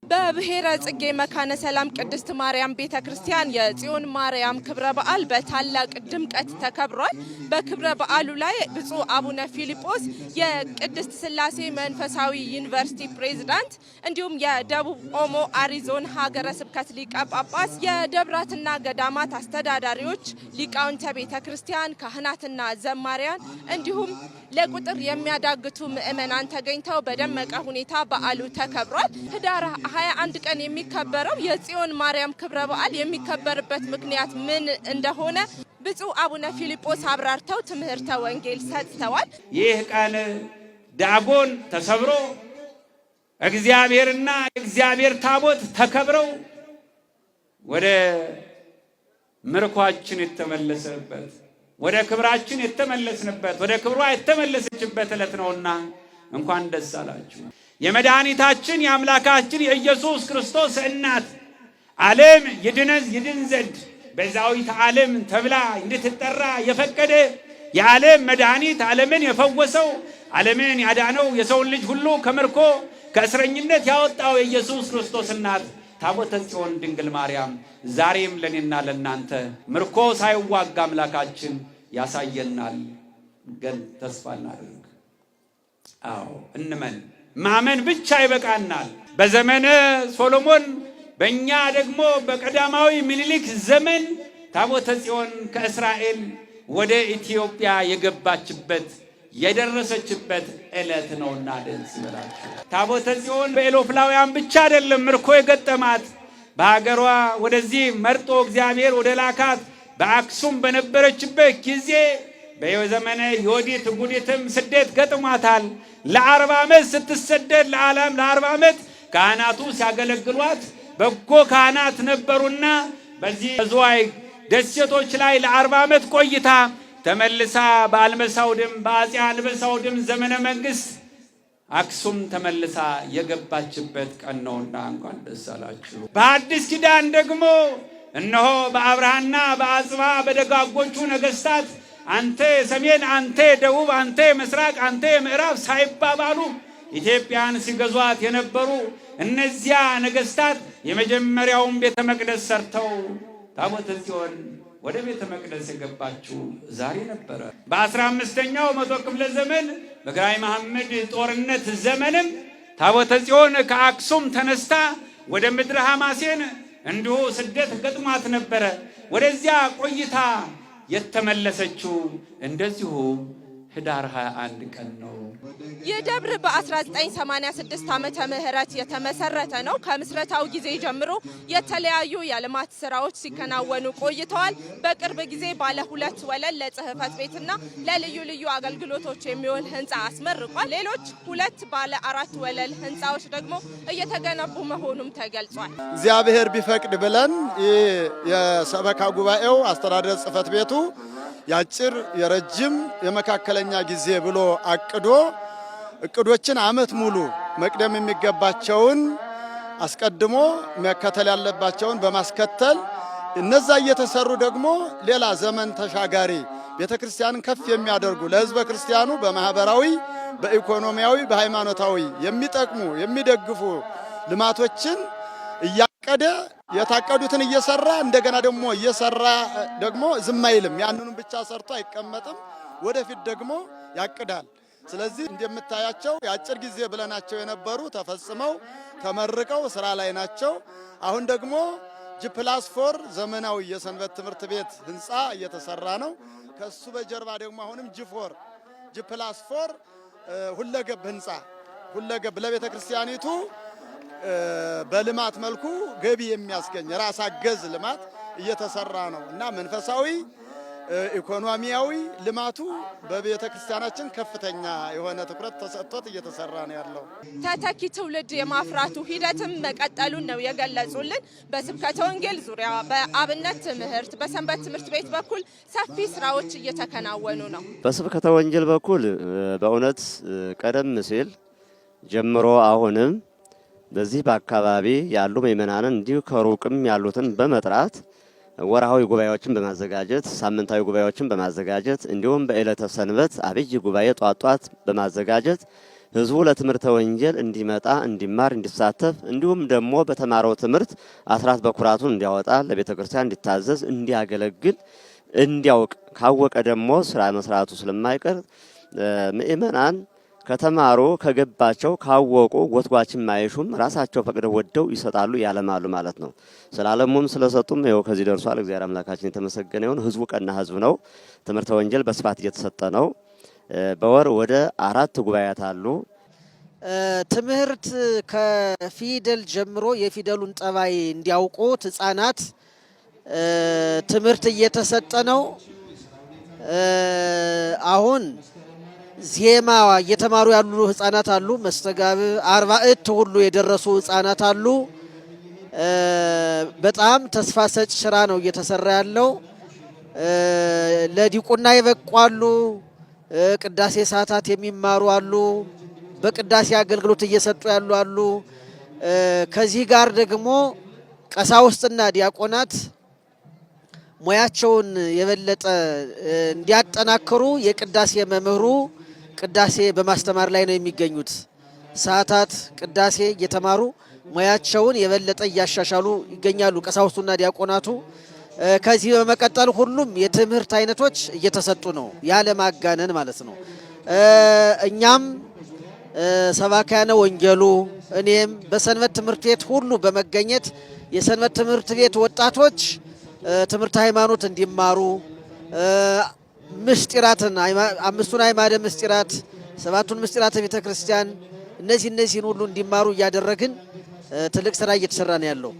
በብሔረ ጽጌ መካነ ሰላም ቅድስት ማርያም ቤተክርስቲያን የጽዮን ማርያም ክብረ በዓል በታላቅ ድምቀት ተከብሯል። በክብረ በዓሉ ላይ ብፁዕ አቡነ ፊልጶስ የቅድስት ሥላሴ መንፈሳዊ ዩኒቨርሲቲ ፕሬዝዳንት እንዲሁም የደቡብ ኦሞ አሪዞን ሀገረ ስብከት ሊቀ ጳጳስ፣ የደብራትና ገዳማት አስተዳዳሪዎች፣ ሊቃውንተ ቤተክርስቲያን፣ ካህናትና ዘማሪያን እንዲሁም ለቁጥር የሚያዳግቱ ምእመናን ተገኝተው በደመቀ ሁኔታ በዓሉ ተከብሯል። ህዳር 21 ቀን የሚከበረው የጽዮን ማርያም ክብረ በዓል የሚከበርበት ምክንያት ምን እንደሆነ ብፁዕ አቡነ ፊልጶስ አብራርተው ትምህርተ ወንጌል ሰጥተዋል። ይህ ቀን ዳጎን ተሰብሮ እግዚአብሔርና የእግዚአብሔር ታቦት ተከብረው ወደ ምርኳችን የተመለሰበት ወደ ክብራችን የተመለስንበት ወደ ክብሯ የተመለሰችበት ዕለት ነውና እንኳን ደስ አላችሁ። የመድኃኒታችን የአምላካችን የኢየሱስ ክርስቶስ እናት ዓለም ይድን ዘንድ ቤዛዊተ ዓለም ተብላ እንድትጠራ የፈቀደ የዓለም መድኃኒት ዓለምን የፈወሰው ዓለምን ያዳነው የሰውን ልጅ ሁሉ ከምርኮ ከእስረኝነት ያወጣው የኢየሱስ ክርስቶስ እናት ታቦተ ጽዮን ድንግል ማርያም ዛሬም ለኔና ለናንተ ምርኮ ሳይዋጋ አምላካችን ያሳየናል። ግን ተስፋ እናድርግ። አዎ እንመን። ማመን ብቻ ይበቃናል። በዘመነ ሶሎሞን በእኛ ደግሞ በቀዳማዊ ምኒልክ ዘመን ታቦተ ጽዮን ከእስራኤል ወደ ኢትዮጵያ የገባችበት የደረሰችበት ዕለት ነውና ደስ ይበላችሁ። ታቦተ ጽዮን በኤሎፍላውያን ብቻ አይደለም ምርኮ የገጠማት። በሀገሯ ወደዚህ መርጦ እግዚአብሔር ወደ ላካት በአክሱም በነበረችበት ጊዜ በዘመነ ዮዲት ጉዲትም ስደት ገጥሟታል። ለ40 ዓመት ስትሰደድ ለ40 ዓመት ካህናቱ ሲያገለግሏት በጎ ካህናት ነበሩና በዚህ ዝዋይ ደሴቶች ላይ ለ40 ዓመት ቆይታ ተመልሳ በአልመሳውድም በአፄ አልመሳውድም ዘመነ መንግስት አክሱም ተመልሳ የገባችበት ቀን ነውና እንኳን ደስ አላችሁ። በአዲስ ኪዳን ደግሞ እነሆ በአብርሃና በአጽባ በደጋጎቹ ነገስታት አንተ ሰሜን፣ አንተ ደቡብ፣ አንተ ምስራቅ፣ አንተ ምዕራብ ሳይባባሉ ኢትዮጵያን ሲገዟት የነበሩ እነዚያ ነገስታት የመጀመሪያውን ቤተ መቅደስ ሰርተው ታቦተ ጽዮን ወደ ቤተ መቅደስ የገባችው ዛሬ ነበረ። በ15ኛው መቶ ክፍለ ዘመን በግራኝ መሐመድ ጦርነት ዘመንም ታቦተ ጽዮን ከአክሱም ተነስታ ወደ ምድረ ሐማሴን እንዲሁ ስደት ገጥሟት ነበረ። ወደዚያ ቆይታ የተመለሰችው እንደዚሁ ህዳር 21 ቀን ነው። ይህ ደብር በ1986 ዓመተ ምህረት የተመሰረተ ነው። ከምስረታው ጊዜ ጀምሮ የተለያዩ የልማት ስራዎች ሲከናወኑ ቆይተዋል። በቅርብ ጊዜ ባለ 2 ወለል ለጽህፈት ቤትና ለልዩ ልዩ አገልግሎቶች የሚሆን ህንፃ አስመርቋል። ሌሎች 2 ባለ 4 ወለል ህንፃዎች ደግሞ እየተገነቡ መሆኑም ተገልጿል። እግዚአብሔር ቢፈቅድ ብለን የሰበካ ጉባኤው አስተዳደር ጽህፈት ቤቱ ያጭር የረጅም የመካከለኛ ጊዜ ብሎ አቅዶ እቅዶችን አመት ሙሉ መቅደም የሚገባቸውን አስቀድሞ መከተል ያለባቸውን በማስከተል እነዛ እየተሰሩ ደግሞ ሌላ ዘመን ተሻጋሪ ቤተክርስቲያንን ከፍ የሚያደርጉ ለህዝበ ክርስቲያኑ በማህበራዊ፣ በኢኮኖሚያዊ፣ በሃይማኖታዊ የሚጠቅሙ የሚደግፉ ልማቶችን እያቀደ የታቀዱትን እየሰራ እንደገና ደግሞ እየሰራ ደግሞ ዝም አይልም። ያንኑን ብቻ ሰርቶ አይቀመጥም። ወደፊት ደግሞ ያቅዳል። ስለዚህ እንደምታያቸው የአጭር ጊዜ ብለናቸው የነበሩ ተፈጽመው ተመርቀው ስራ ላይ ናቸው። አሁን ደግሞ G+4 ዘመናዊ የሰንበት ትምህርት ቤት ህንፃ እየተሰራ ነው። ከሱ በጀርባ ደግሞ አሁንም G+4 ሁለገብ ህንፃ ሁለገብ ለቤተ ክርስቲያኒቱ በልማት መልኩ ገቢ የሚያስገኝ ራስ አገዝ ልማት እየተሰራ ነው እና መንፈሳዊ ኢኮኖሚያዊ ልማቱ በቤተ ክርስቲያናችን ከፍተኛ የሆነ ትኩረት ተሰጥቶት እየተሰራ ነው ያለው። ተተኪ ትውልድ የማፍራቱ ሂደትም መቀጠሉን ነው የገለጹልን። በስብከተ ወንጌል ዙሪያ በአብነት ትምህርት በሰንበት ትምህርት ቤት በኩል ሰፊ ስራዎች እየተከናወኑ ነው። በስብከተ ወንጌል በኩል በእውነት ቀደም ሲል ጀምሮ አሁንም በዚህ በአካባቢ ያሉ ምእመናንን እንዲሁ ከሩቅም ያሉትን በመጥራት ወርሃዊ ጉባኤዎችን በማዘጋጀት ሳምንታዊ ጉባኤዎችን በማዘጋጀት እንዲሁም በዕለተ ሰንበት አብይ ጉባኤ ጧት በማዘጋጀት ህዝቡ ለትምህርተ ወንጌል እንዲመጣ፣ እንዲማር፣ እንዲሳተፍ እንዲሁም ደግሞ በተማረው ትምህርት አስራት በኩራቱን እንዲያወጣ፣ ለቤተ ክርስቲያን እንዲታዘዝ፣ እንዲያገለግል፣ እንዲያውቅ ካወቀ ደግሞ ስራ መስራቱ ስለማይቀር ምእመናን ከተማሩ ከገባቸው ካወቁ ጎትጓችን ማይሹም ራሳቸው ፈቅደው ወደው ይሰጣሉ ያለማሉ ማለት ነው። ስላለሙም ስለሰጡም ይኸው ከዚህ ደርሷል። እግዚአብሔር አምላካችን የተመሰገነ ይሁን። ህዝቡ ቀና ህዝብ ነው። ትምህርተ ወንጌል በስፋት እየተሰጠ ነው። በወር ወደ 4 ጉባኤያት አሉ። ትምህርት ከፊደል ጀምሮ የፊደሉን ጠባይ እንዲያውቁት ህፃናት ትምህርት እየተሰጠ ነው። አሁን ዜማ እየተማሩ ያሉ ህፃናት አሉ። መስተጋብ 40 ሁሉ የደረሱ ህፃናት አሉ። በጣም ተስፋ ሰጭ ስራ ነው እየተሰራ ያለው። ለዲቁና ይበቋሉ። ቅዳሴ ሰዓታት የሚማሩ አሉ። በቅዳሴ አገልግሎት እየሰጡ ያሉ አሉ። ከዚህ ጋር ደግሞ ቀሳውስትና ዲያቆናት ሙያቸውን የበለጠ እንዲያጠናክሩ የቅዳሴ መምህሩ ቅዳሴ በማስተማር ላይ ነው የሚገኙት። ሰዓታት ቅዳሴ እየተማሩ ሙያቸውን የበለጠ እያሻሻሉ ይገኛሉ ቀሳውስቱና ዲያቆናቱ። ከዚህ በመቀጠል ሁሉም የትምህርት አይነቶች እየተሰጡ ነው፣ ያለ ማጋነን ማለት ነው። እኛም ሰባክያነ ወንጌሉ እኔም በሰንበት ትምህርት ቤት ሁሉ በመገኘት የሰንበት ትምህርት ቤት ወጣቶች ትምህርት ሃይማኖት እንዲማሩ ምስጢራትን 5ቱን አዕማደ ምስጢራት 7ቱን ምስጢራተ ቤተ ክርስቲያን እነዚህን ሁሉ እንዲማሩ እያደረግን ትልቅ ስራ እየተሰራ ነው ያለው።